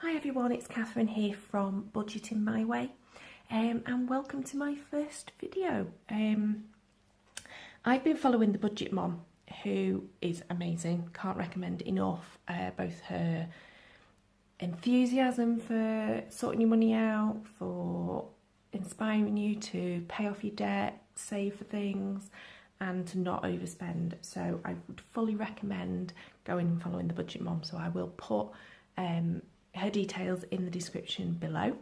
Hi everyone, it's Catherine here from Budgeting My Way and welcome to my first video. I've been following the Budget Mom, who is amazing, can't recommend enough, both her enthusiasm for sorting your money out, for inspiring you to pay off your debt, save for things and to not overspend. So I would fully recommend going and following the Budget Mom, so I will put her details in the description below.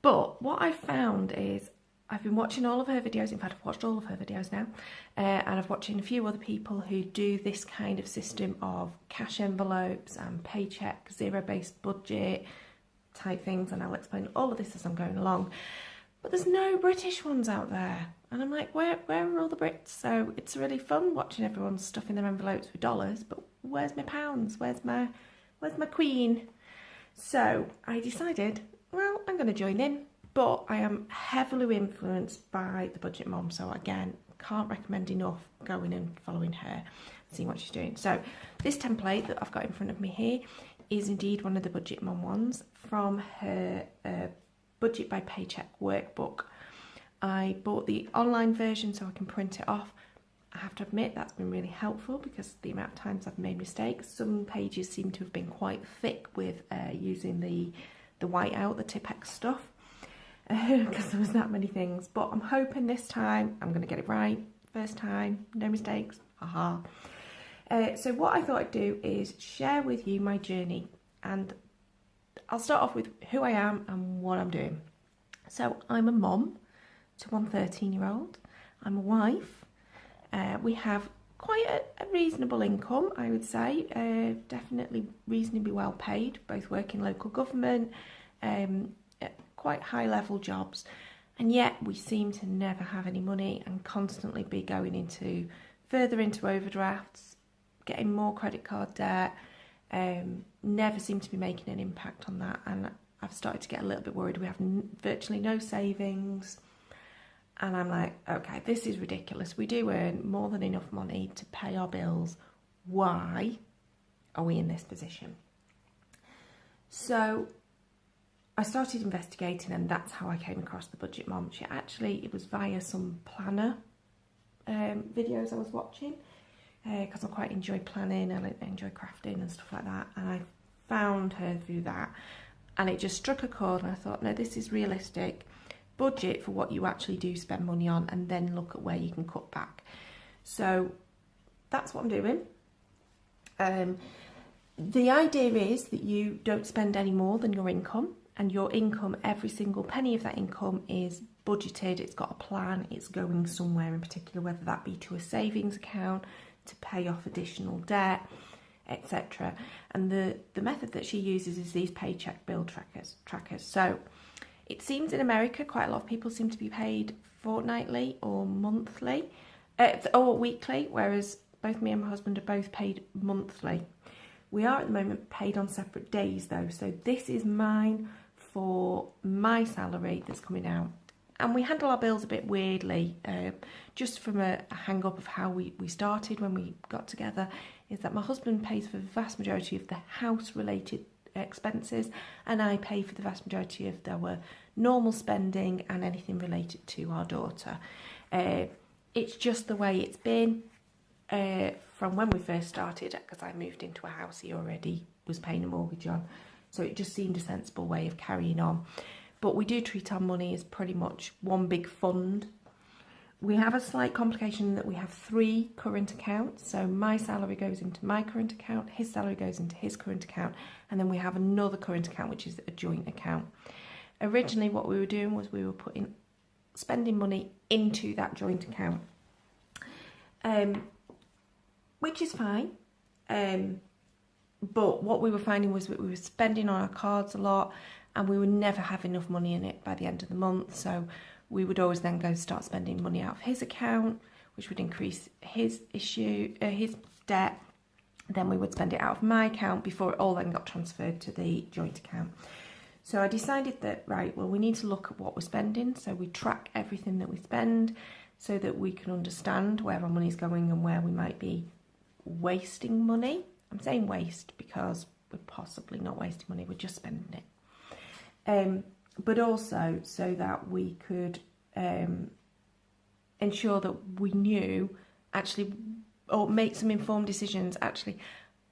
But what I've found is I've been watching all of her videos. In fact, I've watched all of her videos now, and I've watched a few other people who do this kind of system of cash envelopes and paycheck, zero-based budget type things, and I'll explain all of this as I'm going along. But there's no British ones out there, and I'm like, where are all the Brits? So it's really fun watching everyone stuffing their envelopes with dollars, but where's my pounds? Where's my queen? So I decided, well, I'm going to join in, but I am heavily influenced by the Budget Mom. So again, can't recommend enough going and following her, seeing what she's doing. So this template that I've got in front of me here is indeed one of the Budget Mom ones from her Budget by Paycheck workbook. I bought the online version so I can print it off. I have to admit that's been really helpful because the amount of times I've made mistakes. Some pages seem to have been quite thick with using the whiteout, the Tipex stuff, because there was that many things. But I'm hoping this time I'm going to get it right. First time, no mistakes, haha. So what I thought I'd do is share with you my journey, and I'll start off with who I am and what I'm doing. So I'm a mom to one 13-year-old. I'm a wife. We have quite a reasonable income, I would say, definitely reasonably well paid, both work in local government, quite high level jobs, and yet we seem to never have any money and constantly be going further into overdrafts, getting more credit card debt, never seem to be making an impact on that, and I've started to get a little bit worried. We have virtually no savings. And I'm like, okay, this is ridiculous. We do earn more than enough money to pay our bills. Why are we in this position? So I started investigating, and that's how I came across the Budget Mom. It was via some planner videos I was watching, because I quite enjoy planning and I enjoy crafting and stuff like that. And I found her through that, and it just struck a chord, and I thought, no, this is realistic. Budget for what you actually do spend money on, and then look at where you can cut back. So that's what I'm doing. The idea is that you don't spend any more than your income, and your income, every single penny of that income is budgeted. It's got a plan. It's going somewhere in particular, whether that be to a savings account, to pay off additional debt, etc. And the method that she uses is these paycheck bill trackers. So it seems in America quite a lot of people seem to be paid fortnightly or monthly, or weekly, whereas both me and my husband are both paid monthly. We are at the moment paid on separate days though, so this is mine for my salary that's coming out. And we handle our bills a bit weirdly, just from a hang up of how we started when we got together, is that my husband pays for the vast majority of the house related expenses, and I pay for the vast majority of our normal spending and anything related to our daughter. It's just the way it's been from when we first started, because I moved into a house he already was paying a mortgage on, so it just seemed a sensible way of carrying on. But we do treat our money as pretty much one big fund. We have a slight complication that we have 3 current accounts. So my salary goes into my current account, his salary goes into his current account, and then we have another current account, which is a joint account. Originally, what we were doing was we were spending money into that joint account, which is fine. But what we were finding was that we were spending on our cards a lot, and we would never have enough money in it by the end of the month. So we would always then go start spending money out of his account, which would increase his debt. Then we would spend it out of my account before it all then got transferred to the joint account. So I decided that, right, well, we need to look at what we're spending. So we track everything that we spend so that we can understand where our money's going and where we might be wasting money. I'm saying waste because we're possibly not wasting money, we're just spending it. But also so that we could ensure that we knew actually, or make some informed decisions. Actually,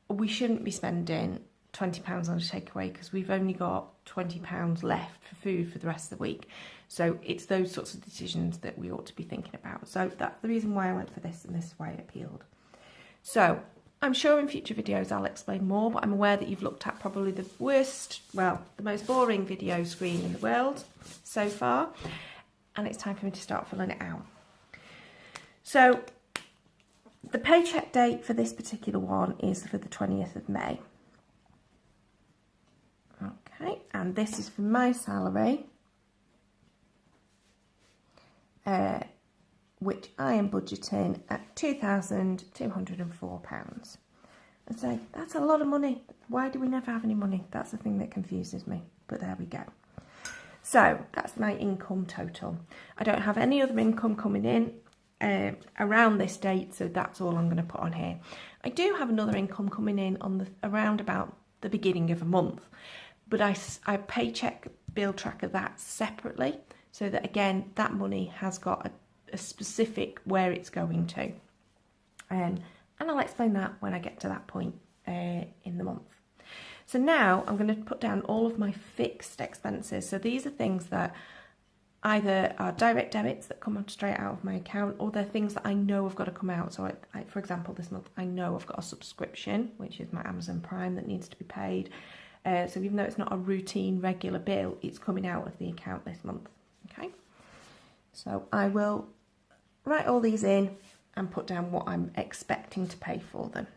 we shouldn't be spending £20 on a takeaway because we've only got £20 left for food for the rest of the week. So it's those sorts of decisions that we ought to be thinking about. So that's the reason why I went for this, and this is why it appealed. So I'm sure in future videos I'll explain more, but I'm aware that you've looked at probably the most boring video screen in the world so far, and it's time for me to start filling it out. So the paycheck date for this particular one is for the 20th of May. Okay, and this is for my salary, which I am budgeting at £2,204. And so that's a lot of money. Why do we never have any money? That's the thing that confuses me, but there we go. So that's my income total. I don't have any other income coming in around this date, so that's all I'm going to put on here. I do have another income coming in on around about the beginning of a month, but I Paycheck bill tracker that separately, so that again that money has got a specific where it's going to, and I'll explain that when I get to that point in the month. So now I'm going to put down all of my fixed expenses. So these are things that either are direct debits that come straight out of my account, or they're things that I know have got to come out. So for example, this month I know I've got a subscription, which is my Amazon Prime, that needs to be paid. So even though it's not a routine regular bill, it's coming out of the account this month. Okay, so I will write all these in and put down what I'm expecting to pay for them.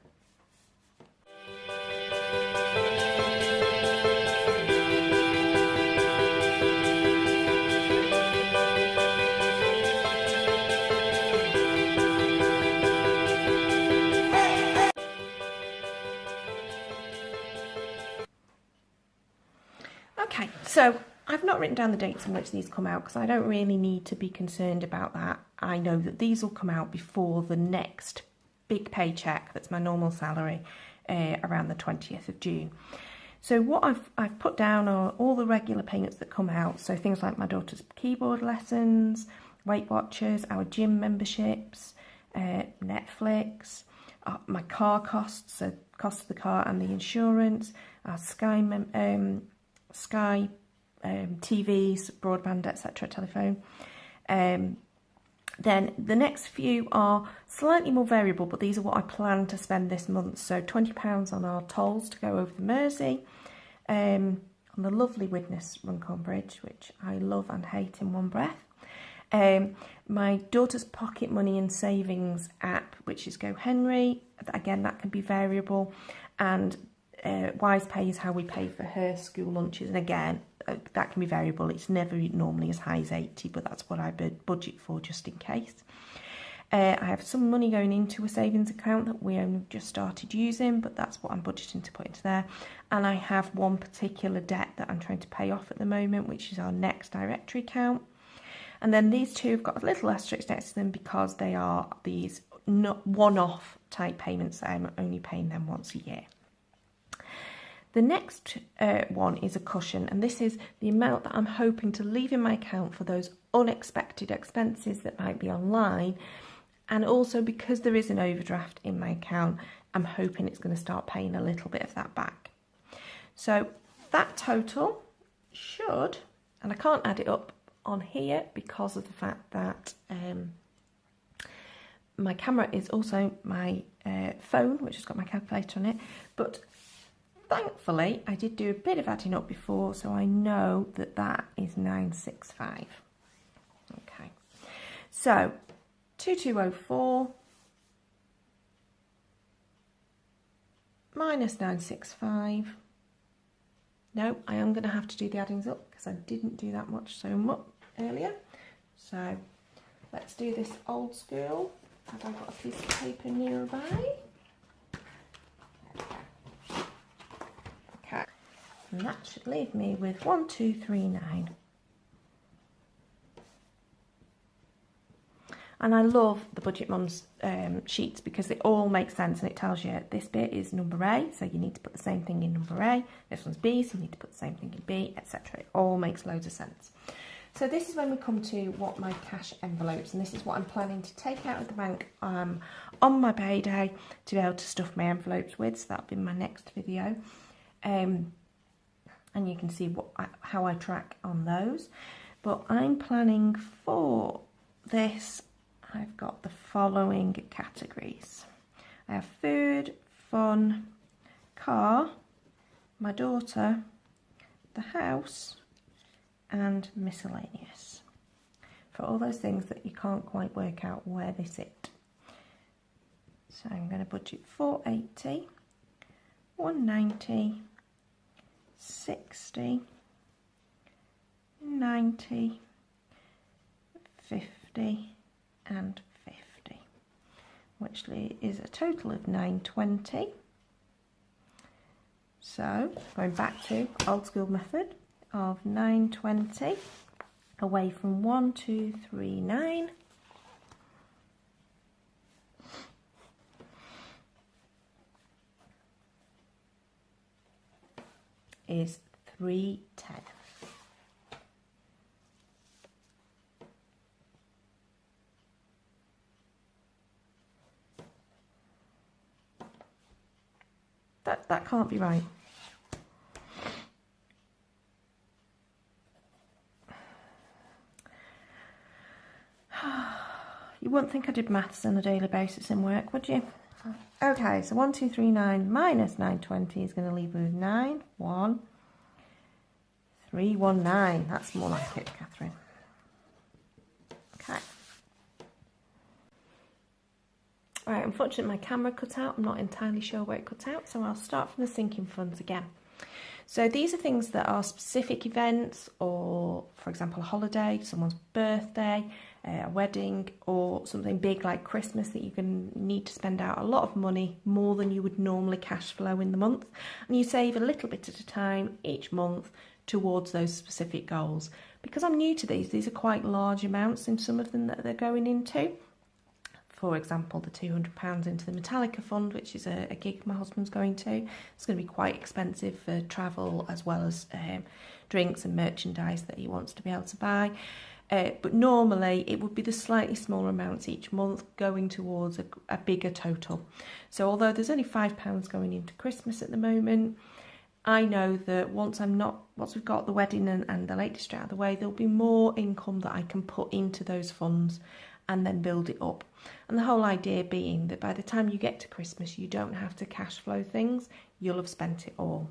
Okay, so I've not written down the dates on which these come out because I don't really need to be concerned about that. I know that these will come out before the next big paycheck, that's my normal salary, around the 20th of June. So what I've put down are all the regular payments that come out, so things like my daughter's keyboard lessons, Weight Watchers, our gym memberships, Netflix, my car costs, so cost of the car and the insurance, our Sky TVs, broadband, etc., telephone. Then the next few are slightly more variable, but these are what I plan to spend this month. So £20 on our tolls to go over the Mersey, on the lovely Widnes Runcorn Bridge, which I love and hate in one breath. My daughter's pocket money and savings app, which is Go Henry. Again, that can be variable. And Wise Pay is how we pay for her school lunches, and again that can be variable. It's never normally as high as 80, but that's what I budget for just in case. I have some money going into a savings account that we only just started using, but that's what I'm budgeting to put into there. And I have one particular debt that I'm trying to pay off at the moment, which is our Next Directory account. And then these two have got a little asterisk next to them because they are these not one-off type payments that I'm only paying them once a year. The next one is a cushion, and this is the amount that I'm hoping to leave in my account for those unexpected expenses that might be online, and also because there is an overdraft in my account, I'm hoping it's going to start paying a little bit of that back. So that total should, and I can't add it up on here because of the fact that my camera is also my phone, which has got my calculator on it, but thankfully, I did do a bit of adding up before, so I know that that is 965. Okay, so 2204 minus 965. No, I am going to have to do the addings up because I didn't do that much earlier. So let's do this old school. Have I got a piece of paper nearby? And that should leave me with 1239. And I love the Budget Mums sheets because it all makes sense, and it tells you this bit is number A, so you need to put the same thing in number A. This one's B, so you need to put the same thing in B, etc. It all makes loads of sense. So this is when we come to what my cash envelopes, and this is what I'm planning to take out of the bank on my payday to be able to stuff my envelopes with. So that'll be my next video. And you can see how I track on those. But I'm planning for this, I've got the following categories. I have food, fun, car, my daughter, the house, and miscellaneous. For all those things that you can't quite work out where they sit. So I'm going to budget 480, 190, 60, 90, 50 and 50, which is a total of 920. So going back to old school method of 920 away from 1239 is 310. That can't be right. You wouldn't think I did maths on a daily basis in work, would you? Okay, so 1239 minus 920 is going to leave me with 91319. That's more like it, Catherine. Okay. Right, unfortunately my camera cut out. I'm not entirely sure where it cut out, so I'll start from the sinking funds again. So these are things that are specific events, or for example a holiday, someone's birthday, a wedding, or something big like Christmas that you can need to spend out a lot of money, more than you would normally cash flow in the month, and you save a little bit at a time each month towards those specific goals. Because I'm new to these are quite large amounts in some of them that they're going into. For example, the £200 into the Metallica fund, which is a gig my husband's going to. It's going to be quite expensive for travel, as well as drinks and merchandise that he wants to be able to buy. But normally it would be the slightly smaller amounts each month going towards a bigger total. So although there's only £5 going into Christmas at the moment, I know that once we've got the wedding and the Lake District out of the way, there'll be more income that I can put into those funds and then build it up. And the whole idea being that by the time you get to Christmas, you don't have to cash flow things. You'll have spent it all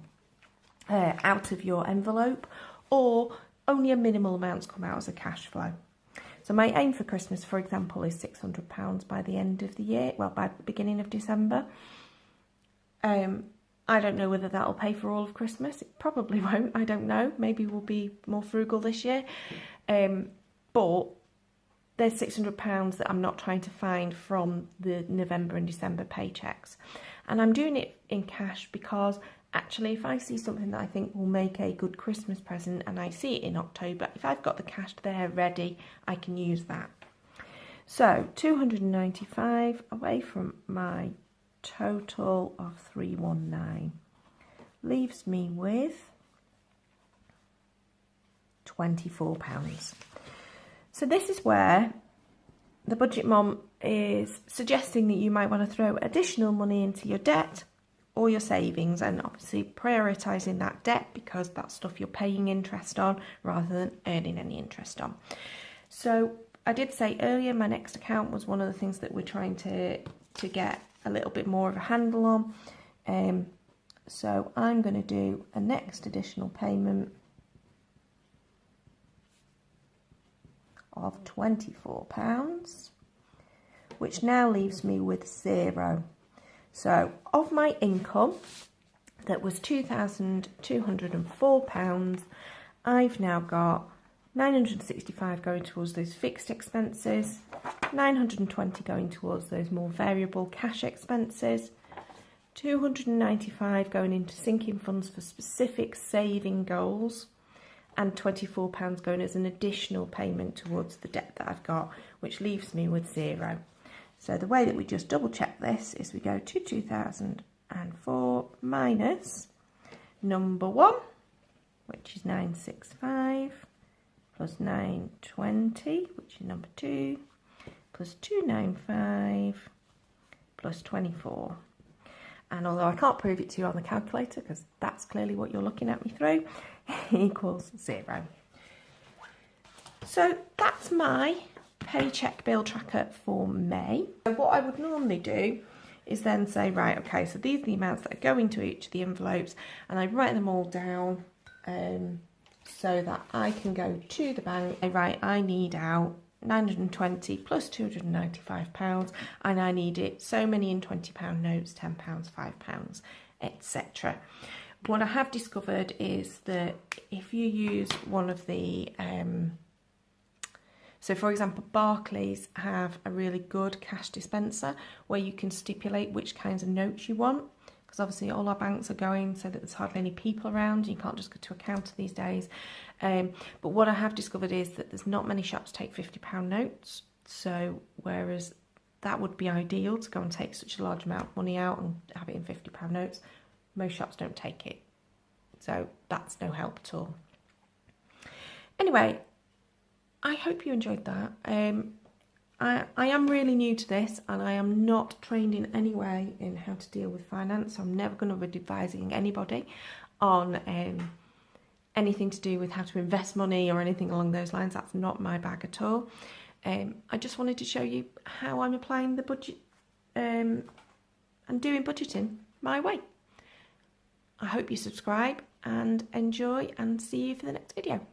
out of your envelope, or only a minimal amounts come out as a cash flow. So my aim for Christmas, for example, is £600 by the end of the year, well, by the beginning of December. I don't know whether that'll pay for all of Christmas. It probably won't, I don't know. Maybe we'll be more frugal this year. But there's £600 that I'm not trying to find from the November and December paychecks. And I'm doing it in cash because actually if I see something that I think will make a good Christmas present and I see it in October, if I've got the cash there ready, I can use that. So 295 away from my total of 319 leaves me with £24. So this is where the Budget Mum is suggesting that you might want to throw additional money into your debt or your savings, and obviously prioritising that debt because that's stuff you're paying interest on rather than earning any interest on. So I did say earlier my next account was one of the things that we're trying to get a little bit more of a handle on. So I'm going to do a next additional payment of £24, which now leaves me with £0. So of my income that was £2,204, I've now got £965 going towards those fixed expenses, £920 going towards those more variable cash expenses, £295 going into sinking funds for specific saving goals, and £24 going as an additional payment towards the debt that I've got, which leaves me with 0. So the way that we just double check this is we go to 2004 minus number 1, which is 965, plus 920, which is number 2, plus 295, plus 24. And although I can't prove it to you on the calculator, because that's clearly what you're looking at me through, equals 0. So that's my paycheck bill tracker for May. So what I would normally do is then say, right, okay, so these are the amounts that are going to each of the envelopes, and I write them all down so that I can go to the bank. Right, I need out 920 plus £295, and I need it so many in £20 notes, £10, £5, etc. What I have discovered is that if you use one of the so for example, Barclays have a really good cash dispenser where you can stipulate which kinds of notes you want, because obviously all our banks are going so that there's hardly any people around. You can't just go to a counter these days. But what I have discovered is that there's not many shops take £50 notes. So whereas that would be ideal to go and take such a large amount of money out and have it in £50 notes, most shops don't take it. So that's no help at all. Anyway, I hope you enjoyed that. I am really new to this, and I am not trained in any way in how to deal with finance. So I'm never going to be advising anybody on anything to do with how to invest money or anything along those lines. That's not my bag at all. I just wanted to show you how I'm applying the budget and doing budgeting my way. I hope you subscribe and enjoy, and see you for the next video.